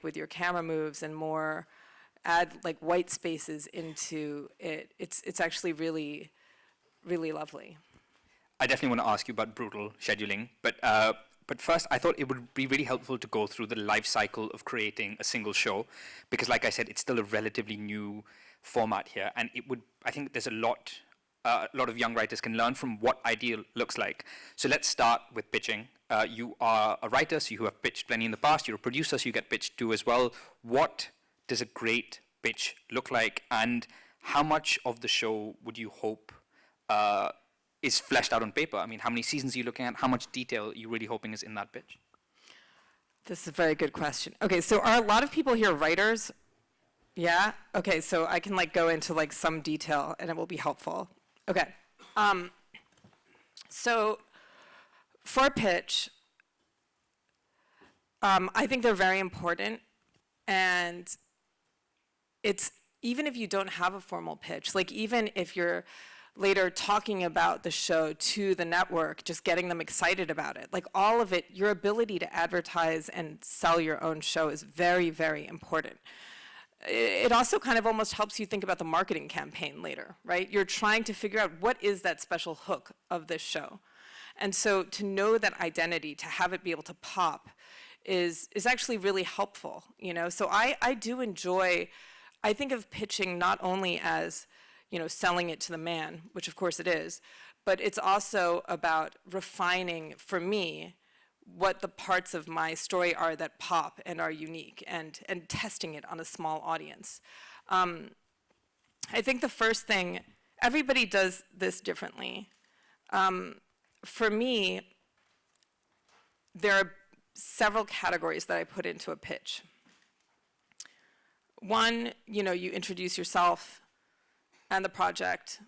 with your camera moves and more add like white spaces into it. It's actually really, really lovely. I definitely want to ask you about brutal scheduling, but first I thought it would be really helpful to go through the life cycle of creating a single show, because like I said, it's still a relatively new format here, and I think there's a lot of young writers can learn from what ideal looks like. So let's start with pitching. You are a writer, so you have pitched plenty in the past. You're a producer, so you get pitched to as well. What does a great pitch look like, and how much of the show would you hope is fleshed out on paper? I mean, how many seasons are you looking at? How much detail are you really hoping is in that pitch? This is a very good question. Okay, so are a lot of people here writers? Yeah? Okay, so I can like go into like some detail and it will be helpful. Okay. So for a pitch, I think they're very important, and it's even if you don't have a formal pitch, like even if you're later talking about the show to the network, just getting them excited about it, like all of it, your ability to advertise and sell your own show is very, very important. It also kind of almost helps you think about the marketing campaign later, right? You're trying to figure out what is that special hook of this show. And so to know that identity, to have it be able to pop is actually really helpful, you know? So I do enjoy, I think of pitching not only as, you know, selling it to the man, which of course it is, but it's also about refining, for me, what the parts of my story are that pop and are unique, and testing it on a small audience. I think the first thing, everybody does this differently. For me, there are several categories that I put into a pitch. One, you know, you introduce yourself and the project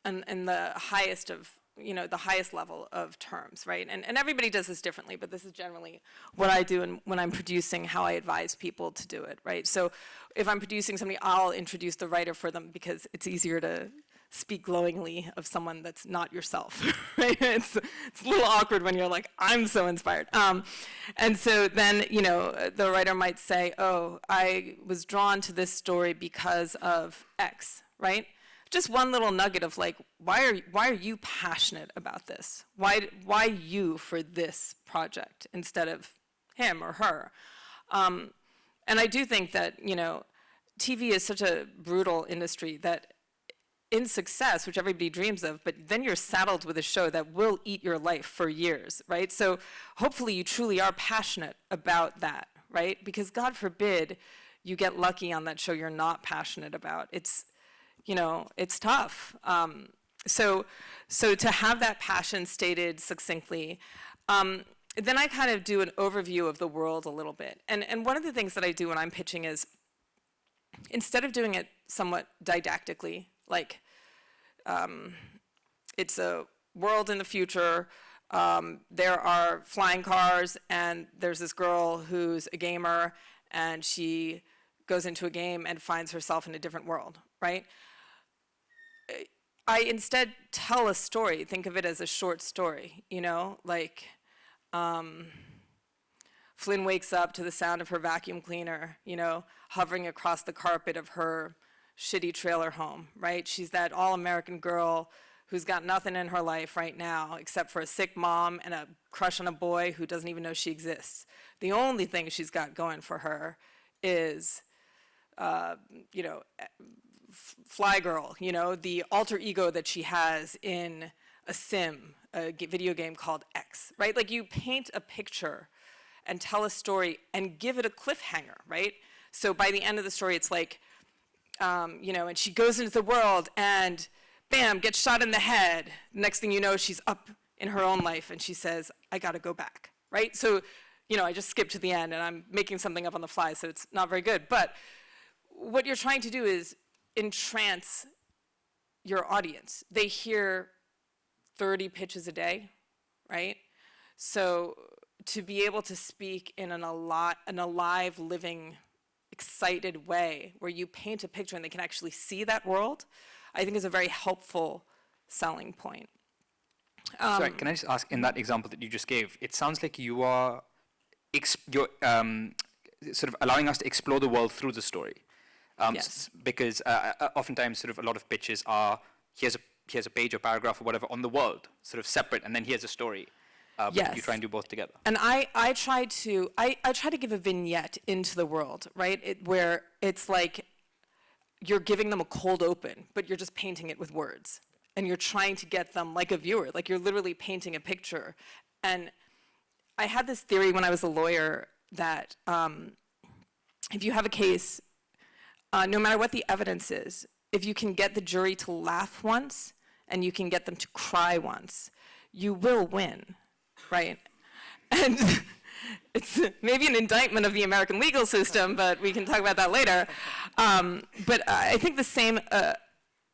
and the highest of, you know, the highest level of terms, right? And everybody does this differently, but this is generally what I do, and when I'm producing, how I advise people to do it, right? So if I'm producing somebody, I'll introduce the writer for them because it's easier to speak glowingly of someone that's not yourself, right? It's a little awkward when you're like, I'm so inspired. And so then, you know, the writer might say, oh, I was drawn to this story because of X, right? Just one little nugget of like, why are you passionate about this? Why you for this project instead of him or her? And I do think that, you know, TV is such a brutal industry that in success, which everybody dreams of, but then you're saddled with a show that will eat your life for years, right? So hopefully you truly are passionate about that, right? Because God forbid you get lucky on that show you're not passionate about. It's, you know, it's tough. So to have that passion stated succinctly, then I kind of do an overview of the world a little bit. And one of the things that I do when I'm pitching is, instead of doing it somewhat didactically, like it's a world in the future, there are flying cars, and there's this girl who's a gamer, and she goes into a game and finds herself in a different world, right? I instead tell a story, think of it as a short story, you know, like Flynn wakes up to the sound of her vacuum cleaner, you know, hovering across the carpet of her shitty trailer home, right? She's that all-American girl who's got nothing in her life right now except for a sick mom and a crush on a boy who doesn't even know she exists. The only thing she's got going for her is, you know, Fly Girl, you know, the alter ego that she has in a sim, a video game called X, right? Like you paint a picture and tell a story and give it a cliffhanger, right? So by the end of the story, it's like, you know, and she goes into the world and bam, gets shot in the head. Next thing you know, she's up in her own life and she says, I gotta go back, right? So, you know, I just skipped to the end and I'm making something up on the fly, so it's not very good. But what you're trying to do is entrance your audience. They hear 30 pitches a day, right? So to be able to speak in an alive, living, excited way where you paint a picture and they can actually see that world, I think is a very helpful selling point. Sorry, can I just ask, in that example that you just gave, it sounds like you are you're sort of allowing us to explore the world through the story. Yes. Because oftentimes sort of a lot of pitches are, here's a page or paragraph or whatever on the world, sort of separate, and then here's a story. But you Yes. try and do both together. And I try to give a vignette into the world, right? Where it's like you're giving them a cold open, but you're just painting it with words. And you're trying to get them like a viewer, like you're literally painting a picture. And I had this theory when I was a lawyer that if you have a case, no matter what the evidence is, if you can get the jury to laugh once and you can get them to cry once, you will win, right? And it's maybe an indictment of the American legal system, but we can talk about that later. But I think the same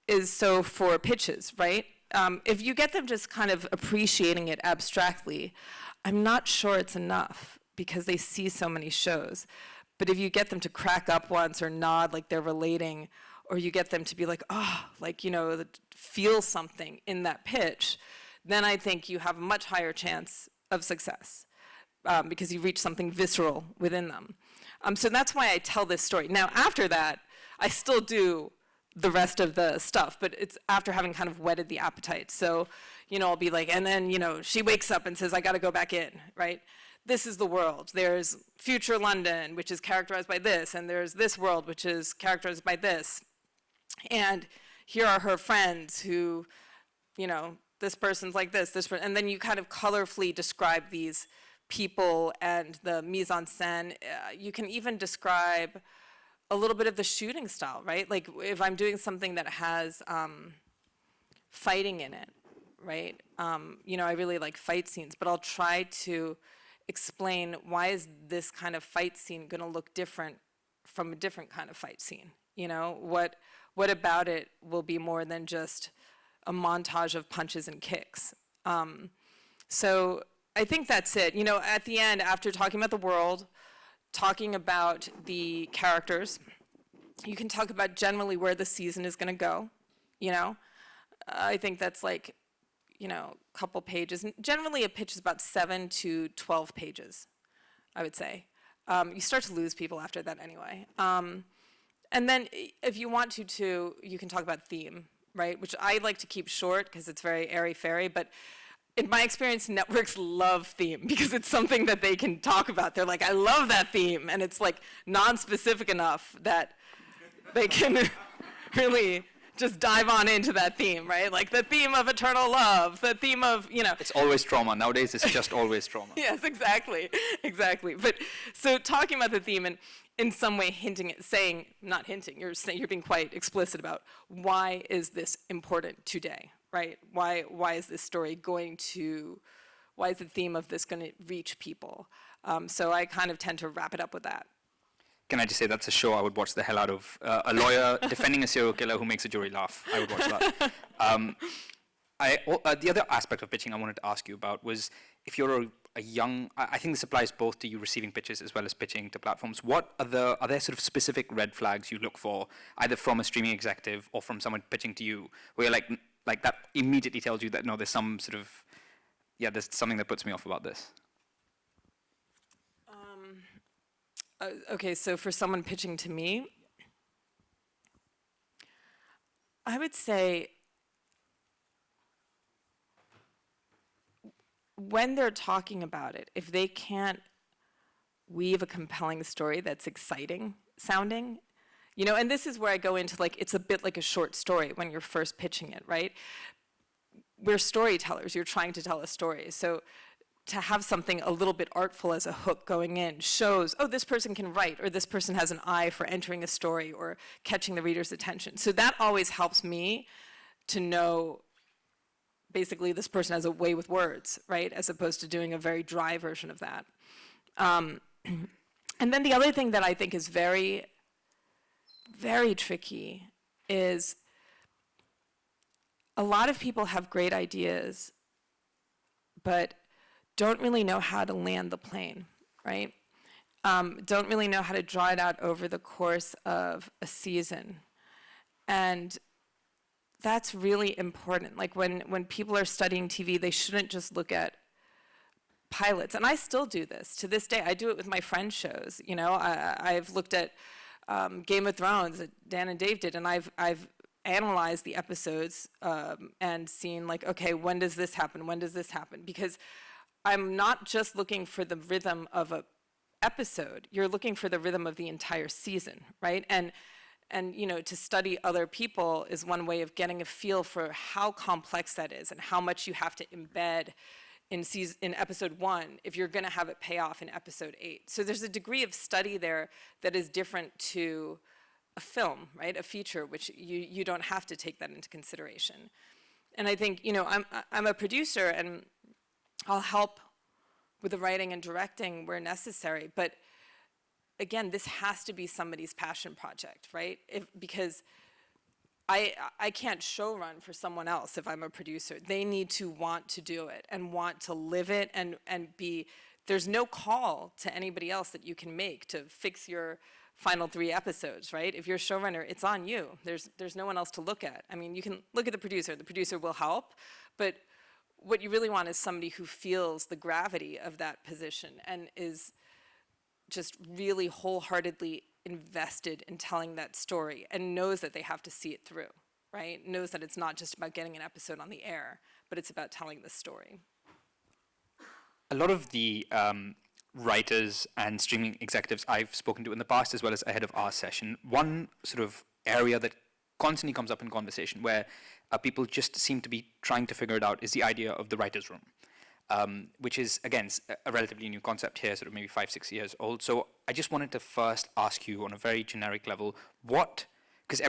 is so for pitches, right? If you get them just kind of appreciating it abstractly, I'm not sure it's enough because they see so many shows. But if you get them to crack up once or nod like they're relating, or you get them to be like, oh, like, you know, feel something in that pitch, then I think you have a much higher chance of success because you reach something visceral within them. So that's why I tell this story. Now, after that, I still do the rest of the stuff, but it's after having kind of whetted the appetite. So, you know, I'll be like, and then, you know, she wakes up and says, I gotta go back in, right? This is the world. There's future London, which is characterized by this, and there's this world, which is characterized by this. And here are her friends who, you know, this person's like this, and then you kind of colorfully describe these people and the mise en scène. You can even describe a little bit of the shooting style, right? Like if I'm doing something that has fighting in it, right? You know, I really like fight scenes, but I'll try to explain why is this kind of fight scene gonna look different from a different kind of fight scene? You know, what about it will be more than just a montage of punches and kicks? So I think that's it. You know, at the end, after talking about the world, talking about the characters, you can talk about generally where the season is gonna go, you know? I think that's like, you know, a couple pages. Generally, a pitch is about 7 to 12 pages, I would say. You start to lose people after that anyway. And then if you want to, you can talk about theme, right? Which I like to keep short because it's very airy-fairy, but in my experience, networks love theme because it's something that they can talk about. They're like, I love that theme, and it's like non-specific enough that they can really just dive on into that theme, right? Like the theme of eternal love, the theme of, you know. It's always trauma. Nowadays, it's just always trauma. Yes, exactly, exactly. But so talking about the theme and in some way hinting at, saying, not hinting, you're being quite explicit about why is this important today, right? Why is this story why is the theme of this going to reach people? So I kind of tend to wrap it up with that. Can I just say that's a show I would watch the hell out of. A lawyer defending a serial killer who makes a jury laugh. I would watch that. The other aspect of pitching I wanted to ask you about was if you're a young, I think this applies both to you receiving pitches as well as pitching to platforms. Are there sort of specific red flags you look for, either from a streaming executive or from someone pitching to you, where you're like that immediately tells you that, no, there's some sort of, there's something that puts me off about this? Okay, so for someone pitching to me, I would say when they're talking about it, if they can't weave a compelling story that's exciting sounding, you know, and this is where I go into like, it's a bit like a short story when you're first pitching it, right? We're storytellers, you're trying to tell a story. So to have something a little bit artful as a hook going in shows, oh, this person can write, or this person has an eye for entering a story or catching the reader's attention. So that always helps me to know, basically, this person has a way with words, right, as opposed to doing a very dry version of that. And then the other thing that I think is very, very tricky is a lot of people have great ideas, but don't really know how to land the plane, right? Don't really know how to draw it out over the course of a season. And that's really important. Like when people are studying TV, they shouldn't just look at pilots, and I still do this to this day. I do it with my friends' shows. You know, I've looked at Game of Thrones that Dan and Dave did, and I've analyzed the episodes and seen like, okay, when does this happen? When does this happen? Because I'm not just looking for the rhythm of a episode. You're looking for the rhythm of the entire season, right? And you know, to study other people is one way of getting a feel for how complex that is and how much you have to embed in episode 1 if you're going to have it pay off in episode 8. So there's a degree of study there that is different to a film, right? A feature, which you don't have to take that into consideration. And I think, you know, I'm a producer and I'll help with the writing and directing where necessary, but again, this has to be somebody's passion project, right? Because I can't show run for someone else if I'm a producer. They need to want to do it and want to live it and be, there's no call to anybody else that you can make to fix your final 3 episodes, right? If you're a showrunner, it's on you. There's no one else to look at. I mean, you can look at the producer will help, but what you really want is somebody who feels the gravity of that position and is just really wholeheartedly invested in telling that story and knows that they have to see it through, right? Knows that it's not just about getting an episode on the air, but it's about telling the story. A lot of the writers and streaming executives I've spoken to in the past, as well as ahead of our session, one sort of area that constantly comes up in conversation where people just seem to be trying to figure it out is the idea of the writer's room. Which is, again, a relatively new concept here, sort of maybe 5-6 years old. So I just wanted to first ask you on a very generic level, because